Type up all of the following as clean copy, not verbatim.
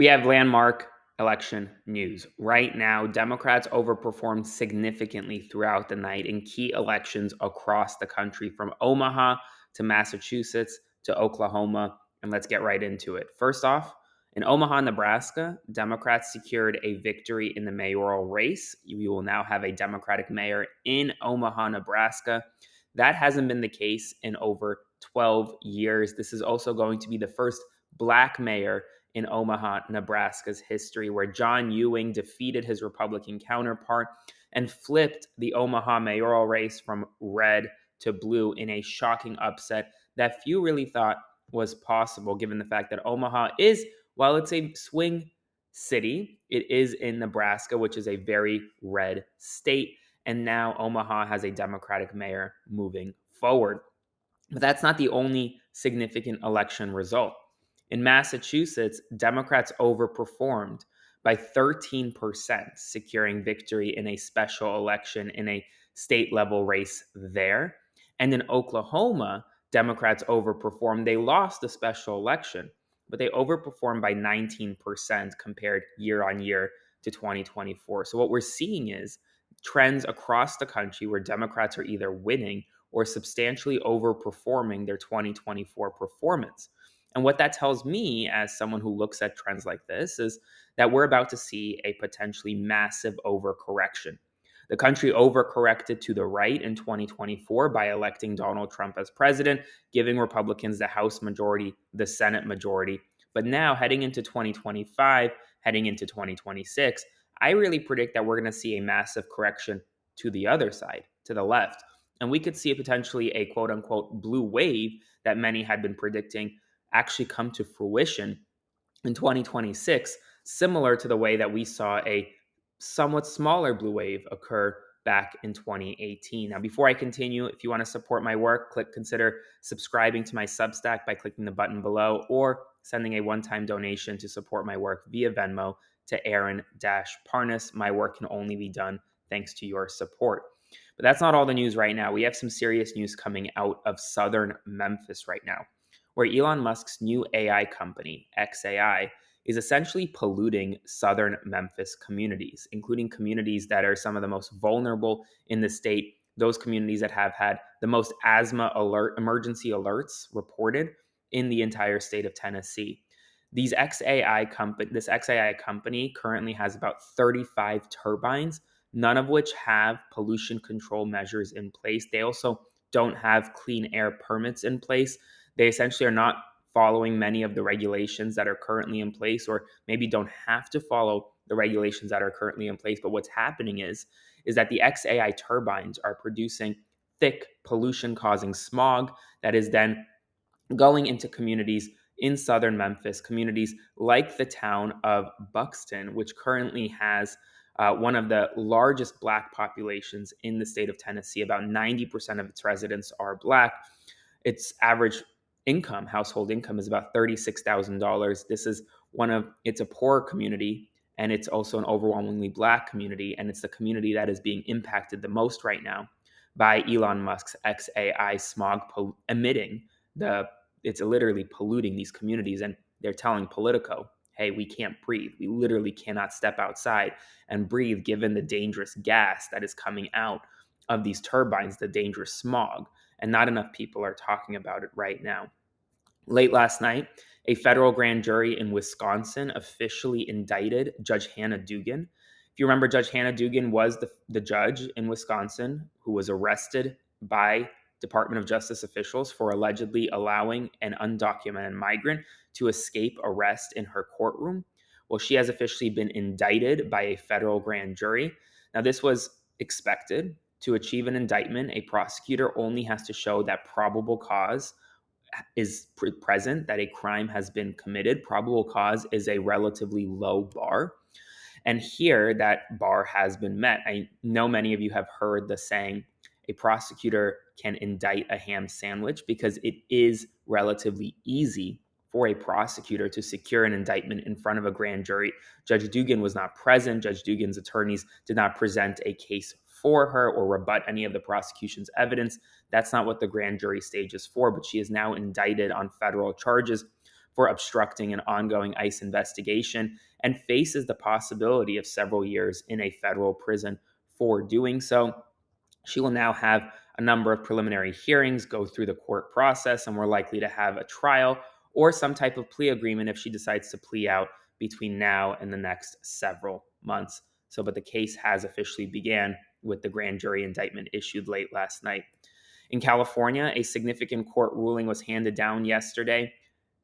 We have landmark election news. Right now, Democrats overperformed significantly throughout the night in key elections across the country, from Omaha to Massachusetts to Oklahoma. And let's get right into it. First off, in Omaha, Nebraska, Democrats secured a victory in the mayoral race. You will now have a Democratic mayor in Omaha, Nebraska. That hasn't been the case in over 12 years. This is also going to be the first Black mayor in Omaha, Nebraska's history, where John Ewing defeated his Republican counterpart and flipped the Omaha mayoral race from red to blue in a shocking upset that few really thought was possible, given the fact that Omaha is, while it's a swing city, it is in Nebraska, which is a very red state. And now Omaha has a Democratic mayor moving forward. But that's not the only significant election result. In Massachusetts, Democrats overperformed by 13%, securing victory in a special election in a state level race there. And in Oklahoma, Democrats overperformed. They lost the special election, but they overperformed by 19% compared year on year to 2024. So what we're seeing is trends across the country where Democrats are either winning or substantially overperforming their 2024 performance. And what that tells me, as someone who looks at trends like this, is that we're about to see a potentially massive overcorrection. The country overcorrected to the right in 2024 by electing Donald Trump as president, giving Republicans the House majority, the Senate majority. But now, heading into 2025, heading into 2026, I really predict that we're going to see a massive correction to the other side, to the left. And we could see potentially a quote unquote blue wave that many had been predicting actually come to fruition in 2026, similar to the way that we saw a somewhat smaller blue wave occur back in 2018. Now, before I continue, if you want to support my work, consider subscribing to my Substack by clicking the button below or sending a one-time donation to support my work via Venmo to Aaron-Parnas. My work can only be done thanks to your support. But that's not all the news right now. We have some serious news coming out of Southern Memphis right now, where Elon Musk's new AI company, XAI, is essentially polluting Southern Memphis communities, including communities that are some of the most vulnerable in the state, those communities that have had the most emergency alerts reported in the entire state of Tennessee. This XAI company currently has about 35 turbines, none of which have pollution control measures in place. They also don't have clean air permits in place. They essentially are not following many of the regulations that are currently in place, or maybe don't have to follow the regulations that are currently in place. But what's happening is that the XAI turbines are producing thick pollution causing smog that is then going into communities in Southern Memphis, communities like the town of Buxton, which currently has one of the largest Black populations in the state of Tennessee. About 90% of its residents are Black. Its average household income, is about $36,000. It's a poor community, and it's also an overwhelmingly Black community, and it's the community that is being impacted the most right now by Elon Musk's XAI smog emitting it's literally polluting these communities. And they're telling Politico, hey, we can't breathe. We literally cannot step outside and breathe given the dangerous gas that is coming out of these turbines, the dangerous smog. And not enough people are talking about it right now. Late last night, a federal grand jury in Wisconsin officially indicted Judge Hannah Dugan. If you remember, Judge Hannah Dugan was the judge in Wisconsin who was arrested by Department of Justice officials for allegedly allowing an undocumented migrant to escape arrest in her courtroom. Well, she has officially been indicted by a federal grand jury. Now, this was expected. To achieve an indictment, a prosecutor only has to show that probable cause is present, that a crime has been committed. Probable cause is a relatively low bar. And here, that bar has been met. I know many of you have heard the saying, a prosecutor can indict a ham sandwich, because it is relatively easy for a prosecutor to secure an indictment in front of a grand jury. Judge Dugan was not present. Judge Dugan's attorneys did not present a case for her or rebut any of the prosecution's evidence. That's not what the grand jury stage is for, but she is now indicted on federal charges for obstructing an ongoing ICE investigation and faces the possibility of several years in a federal prison for doing so. She will now have a number of preliminary hearings, go through the court process, and we're likely to have a trial or some type of plea agreement if she decides to plea out between now and the next several months. So, but the case has officially began with the grand jury indictment issued late last night. In California, a significant court ruling was handed down yesterday.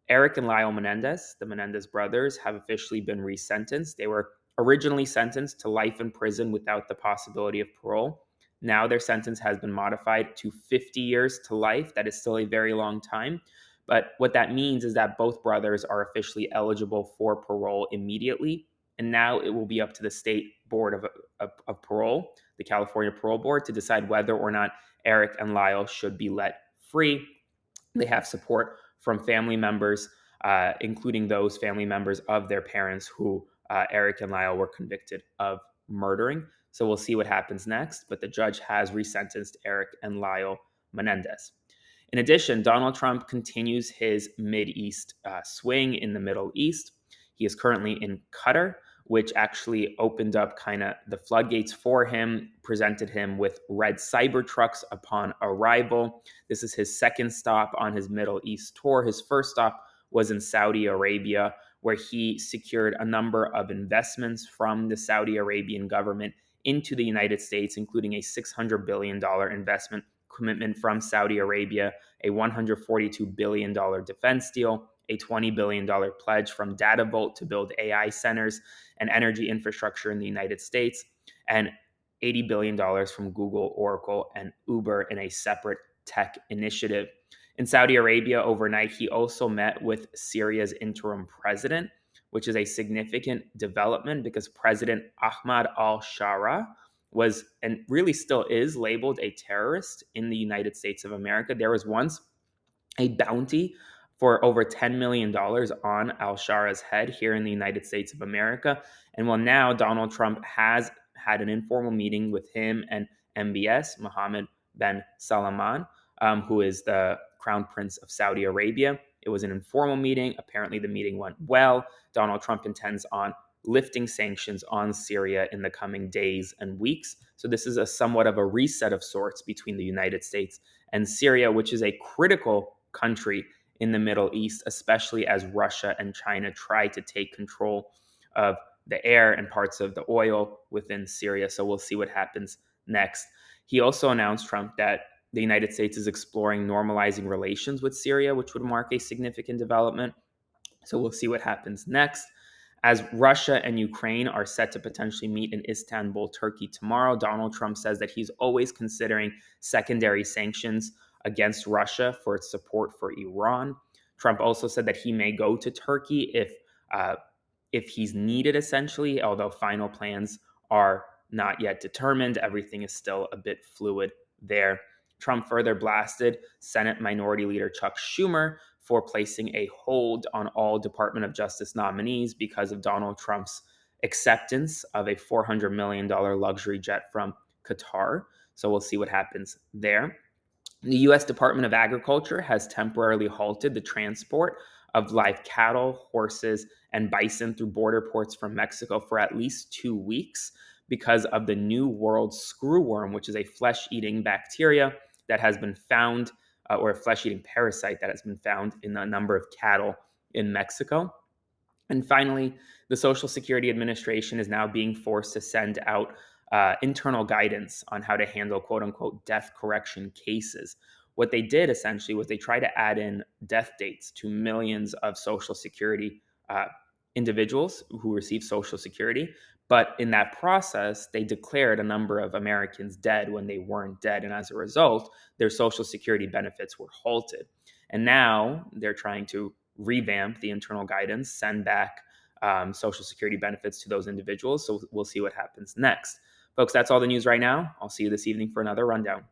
Eric and Lyle Menendez, the Menendez brothers, have officially been resentenced. They were originally sentenced to life in prison without the possibility of parole. Now their sentence has been modified to 50 years to life. That is still a very long time. But what that means is that both brothers are officially eligible for parole immediately. And now it will be up to the state board of parole, the California Parole Board, to decide whether or not Eric and Lyle should be let free. They have support from family members, including those family members of their parents who Eric and Lyle were convicted of murdering. So we'll see what happens next. But the judge has resentenced Eric and Lyle Menendez. In addition, Donald Trump continues his Mideast swing in the Middle East. He is currently in Qatar, which actually opened up kind of the floodgates for him, presented him with red cyber trucks upon arrival. This is his second stop on his Middle East tour. His first stop was in Saudi Arabia, where he secured a number of investments from the Saudi Arabian government into the United States, including a $600 billion investment commitment from Saudi Arabia, a $142 billion defense deal, a $20 billion pledge from DataVolt to build AI centers and energy infrastructure in the United States, and $80 billion from Google, Oracle, and Uber in a separate tech initiative. In Saudi Arabia overnight, he also met with Syria's interim president, which is a significant development because President Ahmad al-Shara was, and really still is, labeled a terrorist in the United States of America. There was once a bounty for over $10 million on al-Shara's head here in the United States of America. And well, now Donald Trump has had an informal meeting with him and MBS, Mohammed bin Salman, who is the crown prince of Saudi Arabia. It was an informal meeting. Apparently, the meeting went well. Donald Trump intends on lifting sanctions on Syria in the coming days and weeks. So this is a somewhat of a reset of sorts between the United States and Syria, which is a critical country in the Middle East, especially as Russia and China try to take control of the air and parts of the oil within Syria. So we'll see what happens next. He also announced, Trump, that the United States is exploring normalizing relations with Syria, which would mark a significant development. So we'll see what happens next. As Russia and Ukraine are set to potentially meet in Istanbul, Turkey tomorrow, Donald Trump says that he's always considering secondary sanctions against Russia for its support for Iran. Trump also said that he may go to Turkey if he's needed, essentially, although final plans are not yet determined. Everything is still a bit fluid there. Trump further blasted Senate Minority Leader Chuck Schumer for placing a hold on all Department of Justice nominees because of Donald Trump's acceptance of a $400 million luxury jet from Qatar. So we'll see what happens there. The U.S. Department of Agriculture has temporarily halted the transport of live cattle, horses, and bison through border ports from Mexico for at least 2 weeks because of the New World screwworm, which is a flesh-eating bacteria that has been found, or a flesh-eating parasite that has been found in a number of cattle in Mexico. And finally, the Social Security Administration is now being forced to send out internal guidance on how to handle quote unquote death correction cases. What they did essentially was they tried to add in death dates to millions of Social Security individuals who receive Social Security. But in that process, they declared a number of Americans dead when they weren't dead. And as a result, their Social Security benefits were halted. And now they're trying to revamp the internal guidance, send back Social Security benefits to those individuals. So we'll see what happens next. Folks, that's all the news right now. I'll see you this evening for another rundown.